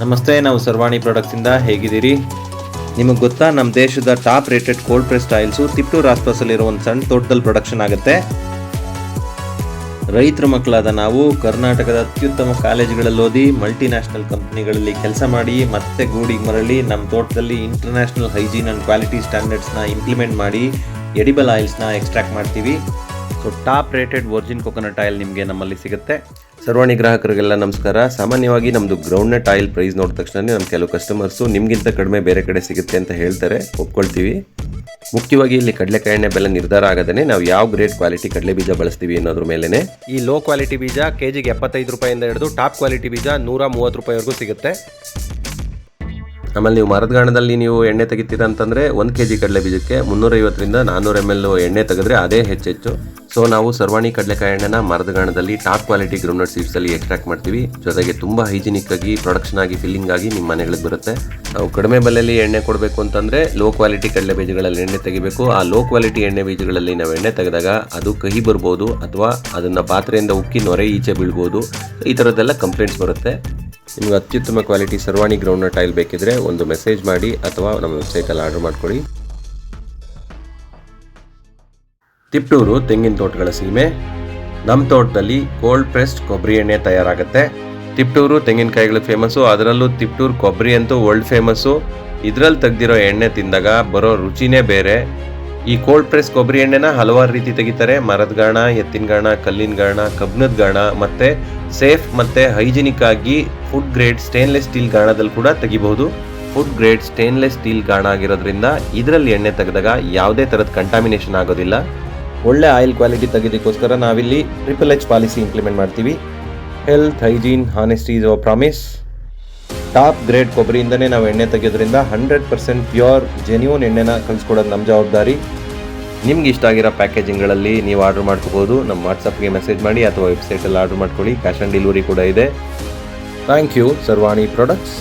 ನಮಸ್ತೆ, ನಾವು ಸರ್ವಾಣಿ ಪ್ರಾಡಕ್ಟ್ಸಿಂದ ಹೇಗಿದ್ದೀರಿ? ನಿಮಗೆ ಗೊತ್ತಾ, ನಮ್ಮ ದೇಶದ top rated cold pressed oils Tiptur ಆಸ್ಪಾಸಲ್ಲಿರೋ ಒಂದು ಸಣ್ಣ ತೋಟದಲ್ಲಿ ಪ್ರೊಡಕ್ಷನ್ ಆಗುತ್ತೆ. ರೈತರ ಮಕ್ಕಳಾದ ನಾವು ಕರ್ನಾಟಕದ ಅತ್ಯುತ್ತಮ ಕಾಲೇಜುಗಳಲ್ಲಿ ಓದಿ ಮಲ್ಟಿನ್ಯಾಷನಲ್ ಕಂಪ್ನಿಗಳಲ್ಲಿ ಕೆಲಸ ಮಾಡಿ ಮತ್ತೆ ಗೂಡಿಗೆ ಮರಳಿ ನಮ್ಮ ತೋಟದಲ್ಲಿ ಇಂಟರ್ನ್ಯಾಷನಲ್ ಹೈಜೀನ್ ಆ್ಯಂಡ್ ಕ್ವಾಲಿಟಿ ಸ್ಟ್ಯಾಂಡರ್ಡ್ಸ್ನ ಇಂಪ್ಲಿಮೆಂಟ್ ಮಾಡಿ ಎಡಿಬಲ್ ಆಯಿಲ್ಸ್ನ ಎಕ್ಸ್ಟ್ರಾಕ್ಟ್ ಮಾಡ್ತೀವಿ. So top rated virgin coconut oil ನಿಮಗೆ ನಮ್ಮಲ್ಲಿ ಸಿಗುತ್ತೆ. ಸರ್ವಾಣಿ ಗ್ರಾಹಕರಿಗೆಲ್ಲ ನಮಸ್ಕಾರ. ಸಾಮಾನ್ಯವಾಗಿ ನಮ್ಮದು ಗ್ರೌಂಡ್ನಟ್ ಆಯಿಲ್ ಪ್ರೈಸ್ ನೋಡಿದ ತಕ್ಷಣ ನಮ್ಮ ಕೆಲವು ಕಸ್ಟಮರ್ಸು ನಿಮಗಿಂತ ಕಡಿಮೆ ಬೇರೆ ಕಡೆ ಸಿಗುತ್ತೆ ಅಂತ ಹೇಳ್ತಾರೆ, ಒಪ್ಕೊಳ್ತೀವಿ. ಮುಖ್ಯವಾಗಿ ಇಲ್ಲಿ ಕಡಲೆಕಾಯಿ ಎಣ್ಣೆ ಬೆಲೆ ನಿರ್ಧಾರ ಆಗದೇ ನಾವು ಯಾವ ಗ್ರೇಟ್ ಕ್ವಾಲಿಟಿ ಕಡಲೆ ಬೀಜ ಬಳಸ್ತೀವಿ ಅನ್ನೋದ್ರ ಮೇಲೇ. ಈ ಲೋ ಕ್ವಾಲಿಟಿ ಬೀಜ ಕೆಜಿಗೆ 75 ರೂಪಾಯಿಂದ ಹಿಡಿದು ಟಾಪ್ ಕ್ವಾಲಿಟಿ ಬೀಜ 130 ರೂಪಾಯಿವರೆಗೂ ಸಿಗುತ್ತೆ. ಆಮೇಲೆ ನೀವು ಮರದಗಾಣದಲ್ಲಿ ನೀವು ಎಣ್ಣೆ ತೆಗಿತೀರಾ ಅಂತಂದರೆ 1 kg ಕಡಲೆ ಬೀಜಕ್ಕೆ 350ರಿಂದ 400 ml ಎಣ್ಣೆ ತೆಗೆದ್ರೆ ಅದೇ ಹೆಚ್ಚು. ಸೊ ನಾವು ಸರ್ವಾಣಿ ಕಡಲೆಕಾಯಿ ಎಣ್ಣೆನ ಮರದಗಾಣದಲ್ಲಿ ಟಾಪ್ ಕ್ವಾಲಿಟಿ ಗ್ರೌಂಡ್ನಟ್ ಸೀಡ್ಸಲ್ಲಿ ಎಕ್ಸ್ಟ್ರಾಕ್ಟ್ ಮಾಡ್ತೀವಿ. ಜೊತೆಗೆ ತುಂಬ ಹೈಜಿನಿಕ್ ಆಗಿ ಪ್ರೊಡಕ್ಷನ್ ಆಗಿ ಫಿಲ್ಲಿಂಗ್ ಆಗಿ ನಿಮ್ಮ ಮನೆಗಳಿಗೆ ಬರುತ್ತೆ. ನಾವು ಕಡಿಮೆ ಬೆಲೆಯಲ್ಲಿ ಎಣ್ಣೆ ಕೊಡಬೇಕು ಅಂತಂದರೆ ಲೋ ಕ್ವಾಲಿಟಿ ಕಡಲೆ ಬೀಜಗಳಲ್ಲಿ ಎಣ್ಣೆ ತೆಗಿಬೇಕು. ಆ ಲೋ ಕ್ವಾಲಿಟಿ ಎಣ್ಣೆ ಬೀಜಗಳಲ್ಲಿ ನಾವು ಎಣ್ಣೆ ತೆಗೆದಾಗ ಅದು ಕಹಿ ಬರ್ಬೋದು, ಅಥವಾ ಅದನ್ನು ಪಾತ್ರೆಯಿಂದ ಉಕ್ಕಿ ನೊರೆ ಈಚೆ ಬೀಳ್ಬೋದು. ಈ ಥರದ್ದೆಲ್ಲ ಕಂಪ್ಲೇಂಟ್ಸ್ ಬರುತ್ತೆ. ನಿಮ್ಗೆ ಅತ್ಯುತ್ತಮ ಕ್ವಾಲಿಟಿ ಸರ್ವಾಣಿ ಗ್ರೌಂಡ್ನಟ್ ಆಯಿಲ್ ಬೇಕಿದ್ರೆ ಒಂದು ಮೆಸೇಜ್ ಮಾಡಿ ಅಥವಾ ನಮ್ಮ ವೆಬ್ಸೈಟಲ್ಲಿ ಆರ್ಡರ್ ಮಾಡ್ಕೊಳ್ಳಿ. ತಿಪ್ಟೂರು ತೆಂಗಿನ ತೋಟಗಳ ಸೀಮೆ. ನಮ್ಮ ತೋಟದಲ್ಲಿ ಕೋಲ್ಡ್ ಪ್ರೆಸ್ಡ್ ಕೊಬ್ಬರಿ ಎಣ್ಣೆ ತಯಾರಾಗುತ್ತೆ. ತಿಪ್ಟೂರು ತೆಂಗಿನಕಾಯಿಗಳು ಫೇಮಸ್ಸು, ಅದರಲ್ಲೂ ತಿಪ್ಟೂರು ಕೊಬ್ಬರಿ ಅಂತೂ ವರ್ಲ್ಡ್ ಫೇಮಸ್ಸು. ಇದರಲ್ಲಿ ತೆಗೆದಿರೋ ಎಣ್ಣೆ ತಿಂದಾಗ ಬರೋ ರುಚಿನೇ ಬೇರೆ. ಈ ಕೋಲ್ಡ್ ಪ್ರೆಸ್ ಕೊಬ್ಬರಿ ಎಣ್ಣೆನ ಹಲವಾರು ರೀತಿ ತೆಗಿತಾರೆ. ಮರದ ಗಾಣ, ಎತ್ತಿನ ಗಾಣ, ಕಲ್ಲಿನ ಗಾಣ, ಕಬ್ಬಿಣದ ಗಾಣ, ಮತ್ತು ಸೇಫ್ ಮತ್ತು ಹೈಜಿನಿಕ್ ಆಗಿ ಫುಡ್ ಗ್ರೇಡ್ ಸ್ಟೇನ್ಲೆಸ್ ಸ್ಟೀಲ್ ಗಾಣದಲ್ಲಿ ಕೂಡ ತೆಗಿಬಹುದು. ಫುಡ್ ಗ್ರೇಡ್ ಸ್ಟೇನ್ಲೆಸ್ ಸ್ಟೀಲ್ ಗಾಣ ಆಗಿರೋದ್ರಿಂದ ಇದರಲ್ಲಿ ಎಣ್ಣೆ ತೆಗೆದಾಗ ಯಾವುದೇ ಥರದ ಕಂಟಾಮಿನೇಷನ್ ಆಗೋದಿಲ್ಲ. ಒಳ್ಳೆ ಆಯಿಲ್ ಕ್ವಾಲಿಟಿ ತೆಗೆದಕ್ಕೋಸ್ಕರ ನಾವಿಲ್ಲಿ HHH ಪಾಲಿಸಿ ಇಂಪ್ಲಿಮೆಂಟ್ ಮಾಡ್ತೀವಿ. Health, hygiene, honesty is our promise. Top grade ಕೊಬ್ಬರಿಯಿಂದನೇ ನಾವು ಎಣ್ಣೆ ತೆಗೆಯೋದ್ರಿಂದ 100% ಪ್ಯೂರ್ ಜೆನ್ಯೂನ್ ಎಣ್ಣೆನ ಕಳಿಸ್ಕೊಡೋದು ನಮ್ಮ ಜವಾಬ್ದಾರಿ. ನಿಮ್ಗೆ ಇಷ್ಟ ಆಗಿರೋ ಪ್ಯಾಕೇಜಿಂಗ್ಗಳಲ್ಲಿ ನೀವು ಆರ್ಡರ್ ಮಾಡ್ಕೋಬೋದು. ನಮ್ಮ ವಾಟ್ಸಪ್ಗೆ ಮೆಸೇಜ್ ಮಾಡಿ ಅಥವಾ ವೆಬ್ಸೈಟಲ್ಲಿ ಆರ್ಡರ್ ಮಾಡ್ಕೊಳ್ಳಿ. ಕ್ಯಾಶ್ ಆನ್ ಡೆಲಿವರಿ ಕೂಡ ಇದೆ. Thank you Sarvani products.